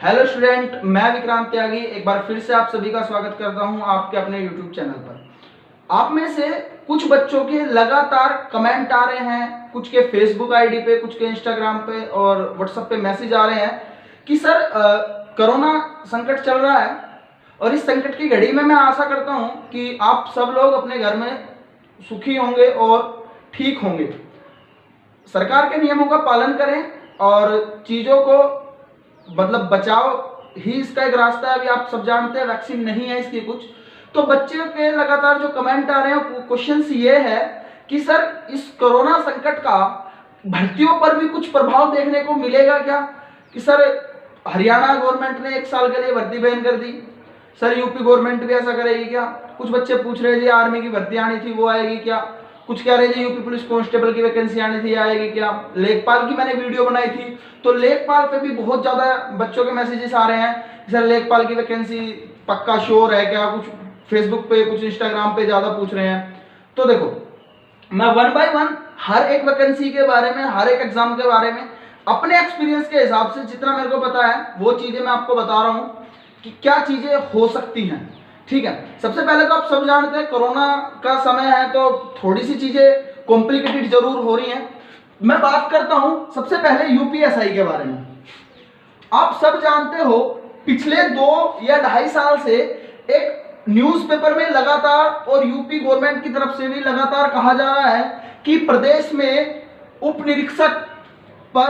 Hello student, मैं विक्रांत त्यागी एक बार फिर से आप सभी का स्वागत करता हूं आपके अपने यूट्यूब चैनल पर। आप में से कुछ बच्चों के लगातार कमेंट आ रहे हैं, कुछ के फेसबुक आईडी पे, कुछ के इंस्टाग्राम पे और व्हाट्सएप पे मैसेज आ रहे हैं कि सर कोरोना संकट चल रहा है और इस संकट की घड़ी में मैं आशा करता हूं कि आप सब लोग अपने घर में सुखी होंगे और ठीक होंगे। सरकार के नियमों का पालन करें और चीज़ों को मतलब बचाव ही इसका एक रास्ता है। अभी आप सब जानते हैं वैक्सीन नहीं है इसकी कुछ। तो बच्चों के लगातार जो कमेंट आ रहे हैं, क्वेश्चन ये है कि सर इस कोरोना संकट का भर्तियों पर भी कुछ प्रभाव देखने को मिलेगा क्या? कि सर हरियाणा गवर्नमेंट ने 1 साल के लिए भर्ती बैन कर दी, सर यूपी गवर्नमेंट भी ऐसा करेगी क्या? कुछ बच्चे पूछ रहे हैं जी आर्मी की भर्ती आनी थी वो आएगी क्या? कुछ कह रहे हैं यूपी पुलिस कांस्टेबल की वैकेंसी आनी थी आएगी क्या? लेखपाल की मैंने वीडियो बनाई थी तो लेखपाल पे भी बहुत ज्यादा बच्चों के मैसेजेस आ रहे हैं सर लेखपाल की वैकेंसी पक्का श्योर है क्या? कुछ फेसबुक पे, कुछ इंस्टाग्राम पे ज्यादा पूछ रहे हैं। तो देखो, मैं 1 बाय 1 हर एक वैकेंसी के बारे में, हर एक एग्जाम के बारे में अपने एक्सपीरियंस के हिसाब से जितना मेरे को पता है वो चीजें मैं आपको बता रहा हूँ कि क्या चीजें हो सकती हैं। ठीक है, सबसे पहले तो आप सब जानते हैं कोरोना का समय है तो थोड़ी सी चीजें कॉम्प्लिकेटेड जरूर हो रही हैं। मैं बात करता हूं सबसे पहले यूपीएसआई के बारे में। आप सब जानते हो पिछले 2 या 2.5 साल से एक न्यूज़पेपर में लगातार और यूपी गवर्नमेंट की तरफ से भी लगातार कहा जा रहा है कि प्रदेश में उप निरीक्षक पर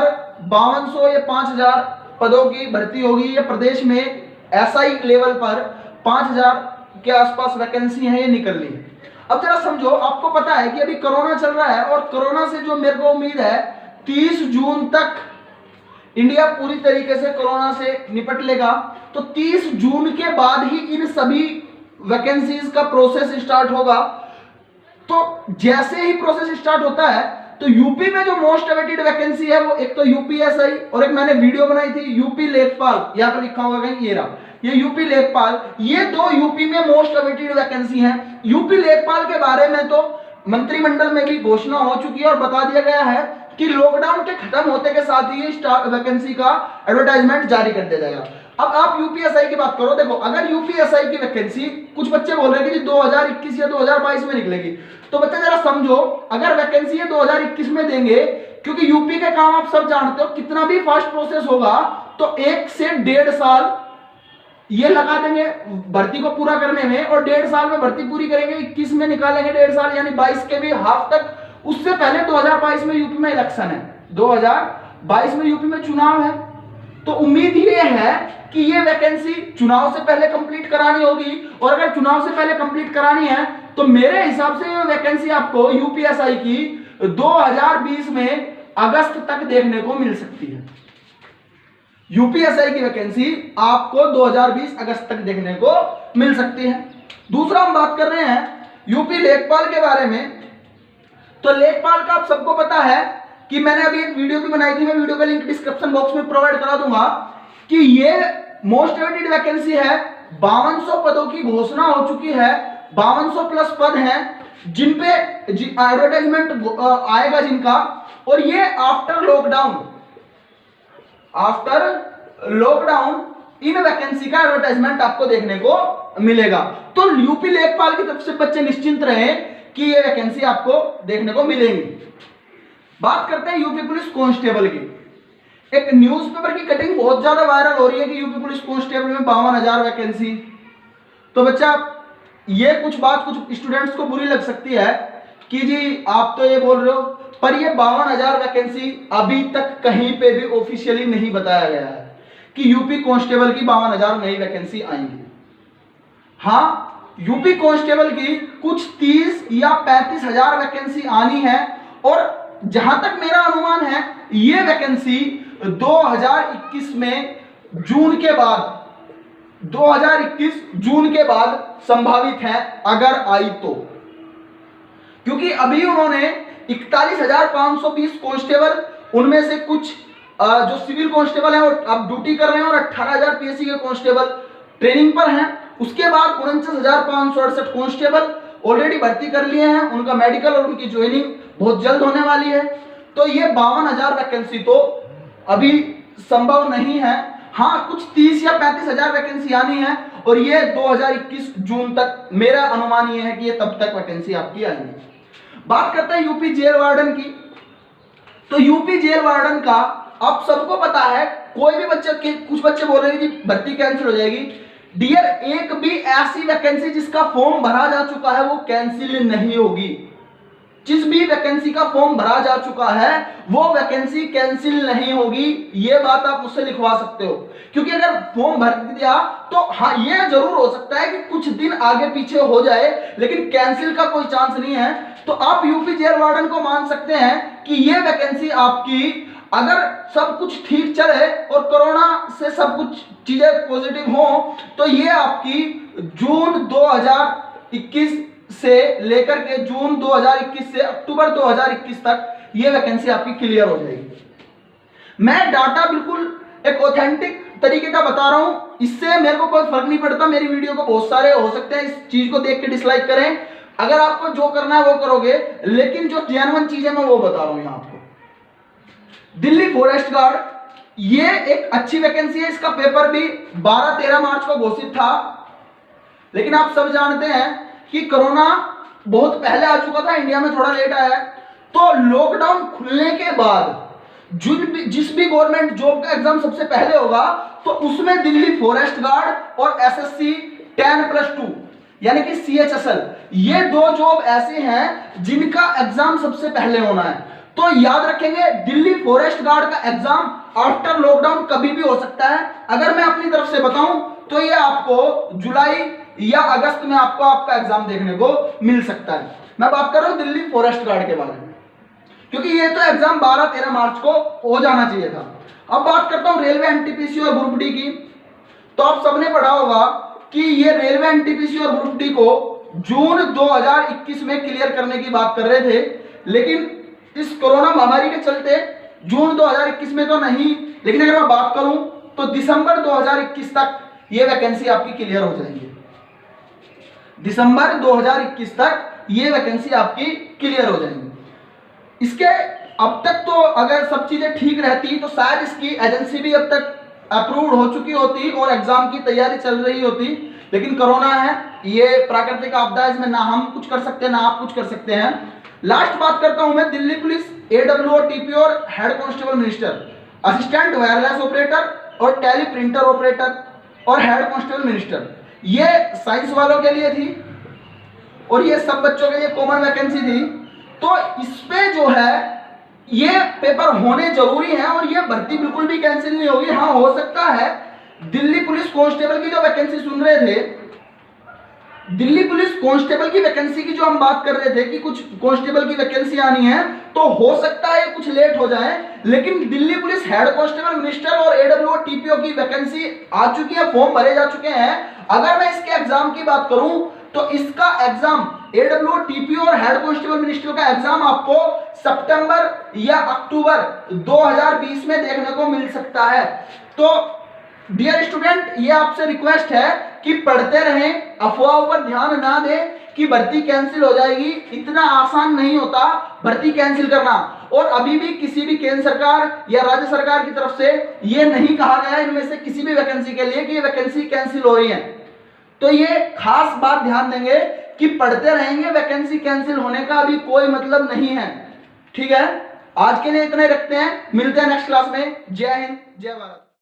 5200 या 5000 पदों की भर्ती होगी। या प्रदेश में एसआई लेवल पर 5000 के आसपास वैकेंसी है ये निकल ली है। अब जरा समझो, आपको पता है कि अभी कोरोना चल रहा है और कोरोना से जो मेरे को उम्मीद है 30 जून तक इंडिया पूरी तरीके से कोरोना से निपट लेगा। तो 30 जून के बाद ही इन सभी वैकेंसीज का प्रोसेस स्टार्ट होगा। तो जैसे ही प्रोसेस स्टार्ट होता है तो यूपी में जो मोस्ट अवेटेड वैकेंसी है वो एक तो यूपीएसआई और एक मैंने वीडियो बनाई थी यूपी लेखपाल, यहां पर लिखा होगा कहीं ये रहा, ये यूपी लेखपाल। ये 2 यूपी में मोस्ट अवेटेड वैकेंसी हैं। यूपी लेखपाल के बारे में तो मंत्रिमंडल में भी घोषणा हो चुकी है और बता दिया गया है कि लॉकडाउन के खत्म होते के साथ ही वैकेंसी का एडवर्टाइजमेंट जारी कर दिया जाएगा। अब आप यूपीएसआई की बात करो, देखो अगर यूपीएसआई की वैकेंसी, कुछ बच्चे बोल रहे हैं कि 2021 या 2022 में निकलेगी, तो बच्चे जरा समझो, अगर वैकेंसी है 2021 में देंगे, क्योंकि यूपी के काम आप सब जानते हो कितना भी फास्ट प्रोसेस होगा तो 1 से 1.5 साल ये लगा देंगे भर्ती को पूरा करने में और 1.5 साल में भर्ती पूरी करेंगे, 21 में निकालेंगे 1.5 साल यानी 22 के भी हाफ तक। उससे पहले 2022 में यूपी में इलेक्शन है, 2022 में यूपी में चुनाव है। तो उम्मीद ये है कि ये वैकेंसी चुनाव से पहले कंप्लीट करानी होगी और अगर चुनाव से पहले कंप्लीट करानी है तो मेरे हिसाब से ये वैकेंसी आपको यूपीएसआई की 2020 में अगस्त तक देखने को मिल सकती है। यूपीएसआई की वैकेंसी आपको 2020 अगस्त तक देखने को मिल सकती है। दूसरा हम बात कर रहे हैं यूपी लेखपाल के बारे में। तो लेखपाल का आप सबको पता है कि मैंने अभी एक वीडियो भी बनाई थी, मैं वीडियो का लिंक डिस्क्रिप्शन बॉक्स में प्रोवाइड करा दूंगा कि ये मोस्ट अवेटेड वैकेंसी है। 5200 पदों की घोषणा हो चुकी है, 5200 प्लस पद हैं जिन पे एडवर्टाइजमेंट आएगा जिनका, और ये आफ्टर लॉकडाउन इन वैकेंसी का एडवर्टाइजमेंट आपको देखने को मिलेगा। तो यूपी लेखपाल की तरफ से बच्चे निश्चिंत रहें कि ये वैकेंसी आपको देखने को मिलेंगी। बात करते हैं यूपी पुलिस कांस्टेबल की। एक न्यूज़पेपर की कटिंग बहुत ज्यादा वायरल हो रही है कि यूपी पुलिस कांस्टेबल में 52,000 वैकेंसी। तो बच्चा ये कुछ बात कुछ स्टूडेंट्स को बुरी लग सकती है कि जी आप तो ये बोल रहे हो, पर ये 52,000 वैकेंसी अभी तक कहीं पे भी ऑफिशियली नहीं बताया गया है कि यूपी कांस्टेबल की 52,000 नई वैकेंसी आएंगी। हाँ, यूपी कांस्टेबल की कुछ 30 या 35,000 वैकेंसी आनी है और जहां तक मेरा अनुमान है ये वैकेंसी 2021 में जून के बाद 2021 जून के बाद संभावित है अगर आई तो। क्योंकि अभी उन्होंने 41,520 कांस्टेबल, उनमें से कुछ जो सिविल कांस्टेबल हैं वो अब ड्यूटी कर रहे हैं और 18,000 पीएससी के कांस्टेबल ट्रेनिंग पर हैं। उसके बाद 49,568 कांस्टेबल ऑलरेडी भर्ती कर लिए हैं, उनका मेडिकल और उनकी ज्वाइनिंग बहुत जल्द होने वाली है। तो ये 52,000 वैकेंसी तो अभी संभव नहीं है हाँ, कुछ 30 या 35 हजार वैकेंसी आनी है और ये 2021 जून तक, मेरा अनुमान ये है कि ये तब तक वैकेंसी आपकी आएगी। बात करते हैं यूपी जेल वार्डन की। तो यूपी जेल वार्डन का आप सबको पता है, कोई भी बच्चे के, कुछ बच्चे बोल रहे हैं कि भर्ती कैंसिल हो जाएगी। डियर, एक भी ऐसी वैकेंसी जिसका फॉर्म भरा जा चुका है वो कैंसिल नहीं होगी। जिस भी वैकेंसी का फॉर्म भरा जा चुका है वो वैकेंसी कैंसिल नहीं होगी। ये बात आप मुझसे लिखवा सकते हो, क्योंकि अगर फॉर्म भर दिया तो हाँ, ये जरूर हो सकता है कि कुछ दिन आगे पीछे हो जाए, लेकिन कैंसिल का कोई चांस नहीं है। तो आप यूपी जेल वार्डन को मान सकते हैं कि ये वैकेंसी आपकी, अगर सब कुछ ठीक चले और कोरोना से सब कुछ चीजें पॉजिटिव हो, तो ये आपकी जून 2021 से लेकर के जून 2021 से अक्टूबर 2021 तक ये वैकेंसी आपकी क्लियर हो जाएगी। मैं डाटा बिल्कुल एक ऑथेंटिक तरीके का बता रहा हूं, इससे मेरे को कोई फर्क नहीं पड़ता। मेरी वीडियो को बहुत सारे हो सकते हैं इस चीज को देख के डिसलाइक करें, अगर आपको जो करना है वो करोगे, लेकिन जो जेन्युइन चीज है मैं वो बता रहा हूं यहां आपको। दिल्ली फॉरेस्ट गार्ड, ये एक अच्छी वैकेंसी है। इसका पेपर भी 12-13 मार्च को घोषित था, लेकिन आप सब जानते हैं कि कोरोना बहुत पहले आ चुका था, इंडिया में थोड़ा लेट आया है। तो लॉकडाउन खुलने के बाद जिस भी गवर्नमेंट जॉब का एग्जाम सबसे पहले होगा, तो उसमें दिल्ली फॉरेस्ट गार्ड और एसएससी 10+2 यानी कि CHSL, ये दो जॉब ऐसे हैं जिनका एग्जाम सबसे पहले होना है। तो याद रखेंगे, दिल्ली फॉरेस्ट गार्ड का एग्जाम आफ्टर लॉकडाउन कभी भी हो सकता है। अगर मैं अपनी तरफ से बताऊं तो ये आपको जुलाई या अगस्त में आपका एग्जाम देखने को मिल सकता है। मैं बात कर रहा हूं दिल्ली फॉरेस्ट गार्ड के बारे में, क्योंकि ये तो एग्जाम 12-13 मार्च को हो जाना चाहिए था। अब बात करता हूं रेलवे एनटीपीसी और ग्रुप डी की। तो आप सबने पढ़ा होगा कि ये रेलवे एनटीपीसी और ग्रुप डी को जून 2021 में क्लियर करने की बात कर रहे थे, लेकिन इस कोरोना महामारी के चलते जून 2021 में तो नहीं, लेकिन अगर मैं बात करूं तो दिसंबर 2021 तक ये वैकेंसी आपकी क्लियर हो जाएगी। दिसंबर 2021 तक ये वैकेंसी आपकी क्लियर हो जाएगी। इसके अब तक तो अगर सब चीजें ठीक रहती तो शायद इसकी एजेंसी भी अब तक अप्रूव्ड हो चुकी होती और एग्जाम की तैयारी चल रही होती, लेकिन कोरोना है, ये प्राकृतिक आपदा है, इसमें ना हम कुछ कर सकते हैं ना आप कुछ कर सकते हैं। लास्ट बात करता हूं मैं दिल्ली पुलिस AWO TP और head constable minister, assistant wireless operator और टेली प्रिंटर ऑपरेटर और हेड कांस्टेबल मिनिस्टर, ये साइंस वालों के लिए थी और ये सब बच्चों के लिए कॉमन वैकेंसी थी। तो इस पे जो है ये पेपर होने जरूरी है और ये भर्ती बिल्कुल भी कैंसिल नहीं होगी। हाँ, हो सकता है दिल्ली पुलिस कांस्टेबल की जो वैकेंसी सुन रहे थे, दिल्ली पुलिस कांस्टेबल की वैकेंसी की जो हम बात कर रहे थे कि कुछ कांस्टेबल की वैकेंसी आनी है, तो हो सकता है कुछ लेट हो जाए, लेकिन Delhi police head constable minister और AWO TPO की वैकेंसी आ चुकी है, फॉर्म भरे जा चुके हैं। अगर मैं इसके एग्जाम की बात करूं तो इसका एग्जाम AWO TPO और हेड कांस्टेबल मिनिस्टर का एग्जाम आपको सितंबर या अक्टूबर 2020 में देखने को मिल सकता है। तो डियर स्टूडेंट, ये आपसे रिक्वेस्ट है कि पढ़ते रहें, अफवाहों पर ध्यान ना दें कि भर्ती कैंसिल हो जाएगी। इतना आसान नहीं होता भर्ती कैंसिल करना, और अभी भी किसी भी केंद्र सरकार या राज्य सरकार की तरफ से ये नहीं कहा गया है इनमें से किसी भी वैकेंसी के लिए कि ये वैकेंसी कैंसिल हो रही है। तो ये खास बात ध्यान देंगे कि पढ़ते रहेंगे, वैकेंसी कैंसिल होने का अभी कोई मतलब नहीं है। ठीक है, आज के लिए इतना ही रखते हैं, मिलते हैं नेक्स्ट क्लास में। जय हिंद, जय भारत।